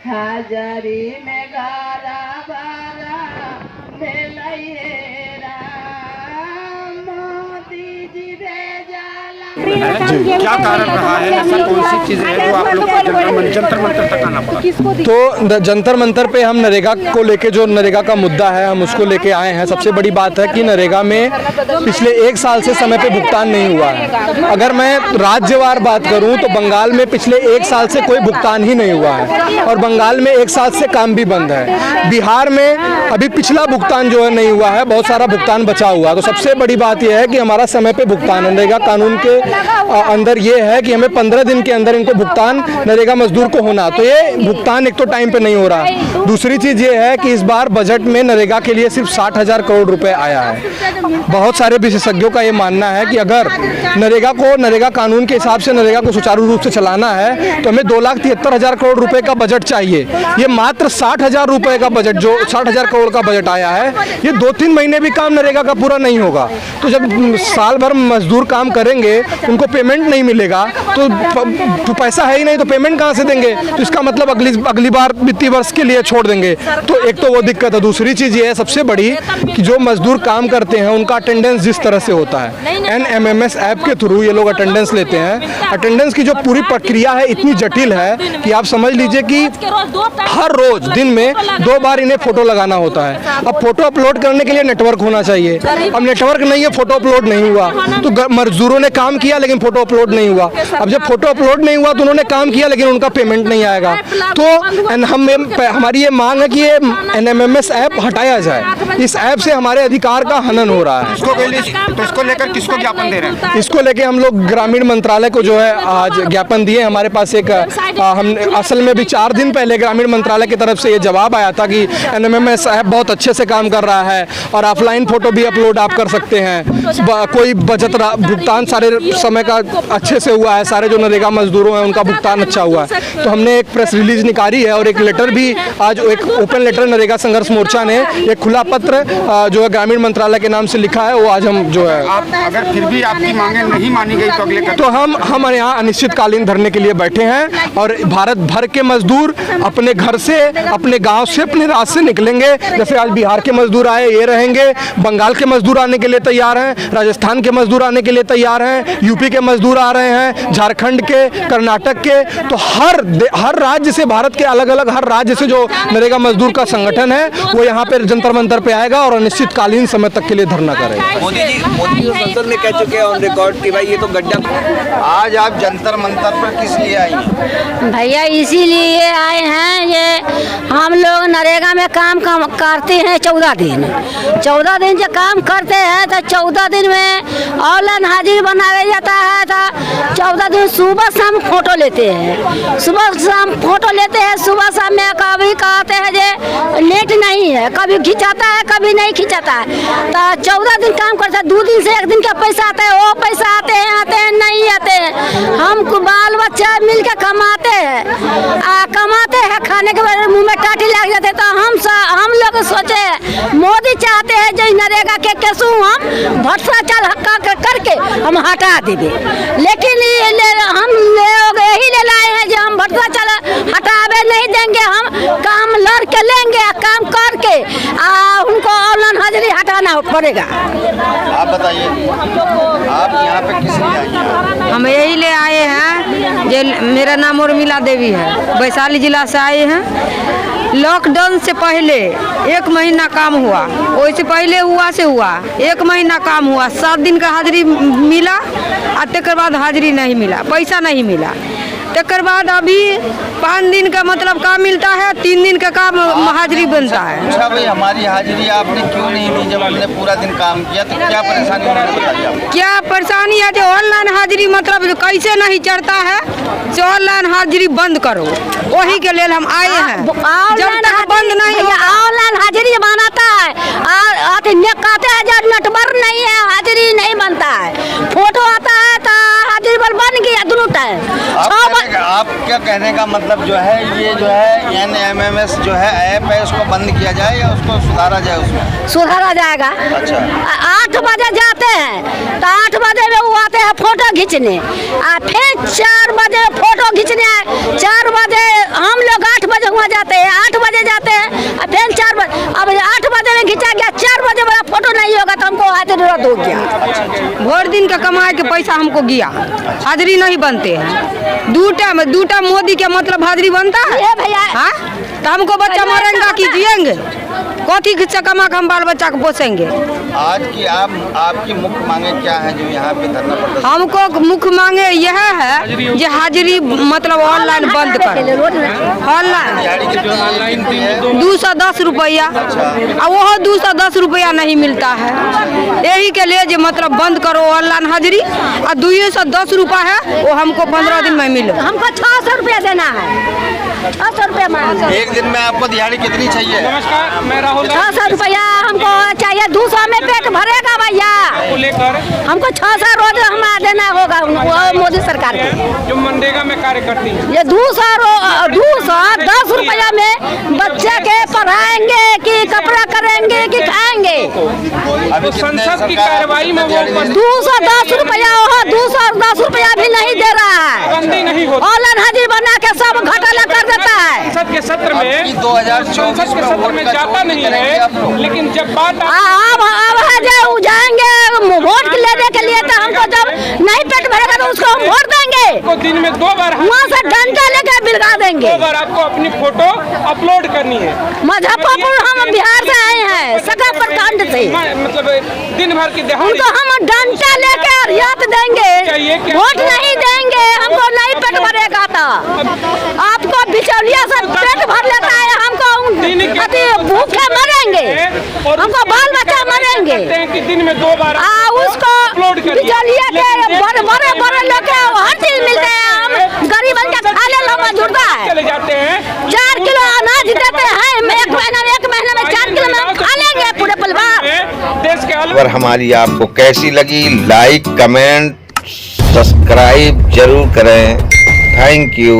हाजरी में गारा बारा बेलैरा मोदी जी भेजाला। क्या कारण रहा है, ऐसा कौन सी चीज है जो आप लोग को जंतर मंतर तक आना पड़ा? तो जंतर मंतर पे हम नरेगा को लेके, जो नरेगा का मुद्दा है हम उसको लेके आए हैं। सबसे बड़ी बात है कि नरेगा में पिछले 1 साल से समय पे भुगतान नहीं हुआ है। अगर मैं राज्यवार बात करूं तो बंगाल में पिछले 1 साल से कोई भुगतान ही नहीं हुआ है और बंगाल में 1 साल से काम भी बंद है। बिहार में अभी पिछला भुगतान जो है नहीं हुआ है, बहुत सारा भुगतान बचा हुआ है। तो सबसे बड़ी बात यह है कि हमारा समय पे भुगतान, नरेगा कानून के अंदर ये है कि हमें 15 दिन के अंदर इनको भुगतान नरेगा मजदूर को होना, तो ये भुगतान एक तो टाइम पे नहीं हो रहा। दूसरी चीज ये है कि इस बार बजट में नरेगा के लिए सिर्फ 60,000 करोड़ रुपए आया है। बहुत सारे विशेषज्ञों का ये मानना है कि अगर नरेगा कानून के हिसाब से नरेगा को सुचारू रूप से चलाना है तो हमें 2,73,000 करोड़ रुपए का बजट चाहिए। ये मात्र 60,000 रुपए का बजट, जो 60,000 करोड़ का बजट आया है, ये 2-3 महीने भी काम नरेगा का पूरा नहीं होगा। तो जब साल भर मजदूर काम करेंगे, उनको पेमेंट नहीं मिलेगा तो पैसा है ही नहीं, तो पेमेंट कहाँ से देंगे? तो इसका मतलब अगली बार वित्तीय वर्ष के लिए छोड़ देंगे। तो एक तो वो दिक्कत है। दूसरी चीज ये है सबसे बड़ी कि जो मजदूर काम करते हैं उनका अटेंडेंस जिस तरह से होता है, NMMS ऐप के थ्रू ये लोग अटेंडेंस लेते हैं। अटेंडेंस की जो पूरी प्रक्रिया है इतनी जटिल है कि आप समझ लीजिए कि हर रोज दिन में 2 बार इन्हें फोटो लगाना होता है। अब फोटो अपलोड करने के लिए नेटवर्क होना चाहिए, अब नेटवर्क नहीं है, फोटो अपलोड नहीं हुआ। तो मजदूरों ने काम किया लेकिन फोटो अपलोड नहीं हुआ। अब जब फोटो अपलोड नहीं हुआ तो उन्होंने काम किया लेकिन उनका पेमेंट नहीं आएगा। तो हमारी ये मांग है कि ये NMMS ऐप हटाया जाए। इस ऐप से हमारे अधिकार का हनन हो रहा है। इसको लेकर किसको ज्ञापन दे रहे हैं? इसको लेके हम लोग ग्रामीण मंत्रालय को जो है आज ज्ञापन दिए। हमारे पास एक हम असल में भी 4 दिन पहले ग्रामीण मंत्रालय की तरफ से ये जवाब आया था कि NMMS ऐप बहुत अच्छे से काम कर रहा है और ऑफलाइन फोटो भी अपलोड आप कर सकते हैं। कोई बचत भुगतान सारे समय का अच्छे से हुआ है, सारे जो नरेगा मजदूरों हैं उनका भुगतान अच्छा हुआ है। तो हमने एक प्रेस रिलीज निकाली है और एक लेटर भी आज, एक ओपन लेटर नरेगा संघर्ष मोर्चा ने एक खुला पत्र जो है ग्रामीण मंत्रालय के नाम से लिखा है, वो आज हम जो है, आप अगर फिर भी आपकी मांगे नहीं मानी गई तो अगले तो हम यहाँ अनिश्चितकालीन धरने के लिए बैठे हैं और भारत भर के मजदूर अपने घर से, अपने गांव से, अपने राज्य से निकलेंगे। जैसे आज बिहार के मजदूर आए, ये रहेंगे। बंगाल के मजदूर आने के लिए तैयार हैं, राजस्थान के मजदूर आने के लिए तैयार हैं, यूपी के मजदूर आ रहे हैं, झारखंड के, कर्नाटक के। तो हर राज्य से, भारत के अलग अलग हर राज्य से जो नरेगा मजदूर का संगठन है वो यहाँ पे जंतर मंतर पे आएगा और अनिश्चितकालीन समय तक के लिए धरना करेगा। मोदी जी संसद में कह चुके हैं ऑन रिकॉर्ड कि भाई ये तो गड्ढा। आज आप जंतर मंतर पर किस लिए आई हैं? भैया इसीलिए आए हैं, ये हम लोग नरेगा में काम करते हैं 14 दिन। 14 दिन जो काम करते हैं तो 14 दिन में ऑनलाइन हाजिरी बनाया जाता है। तो 14 दिन सुबह शाम फोटो लेते हैं, सुबह शाम फोटो लेते हैं। सुबह शाम में कभी कहते हैं जे नेट नहीं है, कभी खिंचाता है, कभी नहीं खिंचाता है। तो 14 दिन काम करते हैं। 2 दिन से 1 दिन का पैसा आता है, वो पैसा आते हैं नहीं आते हैं। हम बाल बच्चा मिल के कमाते हैं, खाने के बाद मुँह में टाटी लग जाते। तो हम लोग सोचे मोदी चाहते हैं जो नरेगा के केसू हम भ्रष्टाचार करके हम हटा देंगे, लेकिन हम लोग यही ले लाए हैं जो हम भ्रष्टाचार हटावे नहीं देंगे। हम काम लड़ के लेंगे, काम करके उनको ऑनलाइन हाजिरी हटाना पड़ेगा। आप बताइए, आप यहाँ पे किस लिए आई हैं? हम यही ले आए हैं, मेरा नाम उर्मिला देवी है, वैशाली जिला से आए हैं। लॉकडाउन से पहले 1 महीना काम हुआ, वैसे पहले हुआ 1 महीना काम हुआ, 7 दिन का हाजिरी मिला और तकर बाद हाजिरी नहीं मिला, पैसा नहीं मिला। तकर बाद अभी 5 दिन का मतलब काम मिलता है, 3 दिन का काम हाजिरी बनता है। अच्छा भाई, हमारी हाजिरी आपने क्यों नहीं दी? जब हमने पूरा दिन काम किया तो क्या परेशानी होने लगी? क्या परेशानी है? जो ऑनलाइन हाजिरी मतलब कैसे नहीं चढ़ता है, जो ऑनलाइन हाजिरी बंद करो, वही के लिए हम आए हैं। जब तक बंद नहीं ऑनलाइन हाजिरी बनाता है, कहते हैं जब नेटवर्क नहीं है हाजिरी नहीं बनता है। फोटो आता है तो हाजिरी बन गया दोनों टाइम। आप क्या कहने का मतलब जो है, ये जो है NMMS जो है ऐप है, उसको बंद किया जाए या उसको सुधारा जाए? उसमें सुधारा जाएगा। अच्छा, 8 बजे जाते हैं तो 8 बजे में वो आते हैं फोटो खींचने, फिर 4 बजे फोटो खींचने, 4 बजे हम लोग 8 बजे वहाँ जाते हैं, 8 बजे जाते हैं, अब फिर 4 बजे, अब 8 बजे में खींचा गया, 4 बजे वाला फोटो नहीं होगा तो हमको हाजिरी रद्द हो गया। भर दिन का कमाए के पैसा हमको गया, हाजिरी नहीं बनते हैं। दूटा मोदी के मतलब हाजिरी बनता है ये भैया हाँ? तो हमको बच्चा मरेंगा कि जिएंगे? कथी से कमा के हम बाल बच्चा को पोसेंगे? आज की आपकी मुख्य मांगे क्या है जो यहाँ पे धरना प्रदर्शन? हमको मुख्य मांगे यह है जो हाजिरी मतलब ऑनलाइन बंद कर, ऑनलाइन दिहाड़ी कितनी है? 210 रुपया, और वह 210 रुपया नहीं मिलता है। यही के लिए जो मतलब बंद करो ऑनलाइन हाजिरी, और 210 रुपया है वो हमको 15 दिन में मिले। हमको 600 रुपया देना है, 600 रुपया मांग। एक दिन में आपको दिहाड़ी कितनी चाहिए? नमस्कार, मैं राहुल 600 रुपया हमको चाहिए, 200 में पेट भरेगा भैया। को लेकर हमको 600 रोज हमारा देना होगा वो मोदी सरकार के। जो मनरेगा में कार्य करती है, ये 210 रुपया में बच्चे के पढ़ाएंगे कि कपड़ा करेंगे कि खाएंगे? अभी तो संसद की कार्रवाई में वो 210 रुपया, 210 रुपया भी नहीं दे रहा है। बंदी नहीं होती। ऑनलाइन हाजिर बना के सब घोटाला कर देता है। संसद के सत्र में 2024 संसद के सत्र में जाता नहीं है, लेकिन जब बात अब है जो जाएंगे वोट लेने के लिए, तो हमको जब नहीं पेट भरेगा तो उसको हम वोट देंगे। को दिन में 2 बार वहाँ से डंडा लेकर बिलगा देंगे। 2 बार आपको अपनी फोटो अपलोड करनी है। मुजफ्फरपुर हम बिहार से आए हैं, सगा प्रखंड से। मतलब दिन भर की दिहाड़ी उनको हम डंडा लेकर रियायत देंगे, वोट नहीं देंगे, हमको नहीं पेट भरेगा तो। आपको बिचौलिया से पेट भर लेता है, हमको भूखे मरेंगे, हमको बाल बच्चा मरेंगे। कि दिन में 2 बार उसको बिचौलिया के बड़े लोग के हर चीज मिलते हैं, हम गरीब बन के खा ले लो मजदूरदा है। चले जाते हैं, 4 किलो अनाज देते हैं, एक महीने में 4 किलो में हम खा लेंगे पूरे परिवार। देश के खबर हमारी आपको कैसी लगी, लाइक कमेंट सब्सक्राइब जरूर करें। Thank you.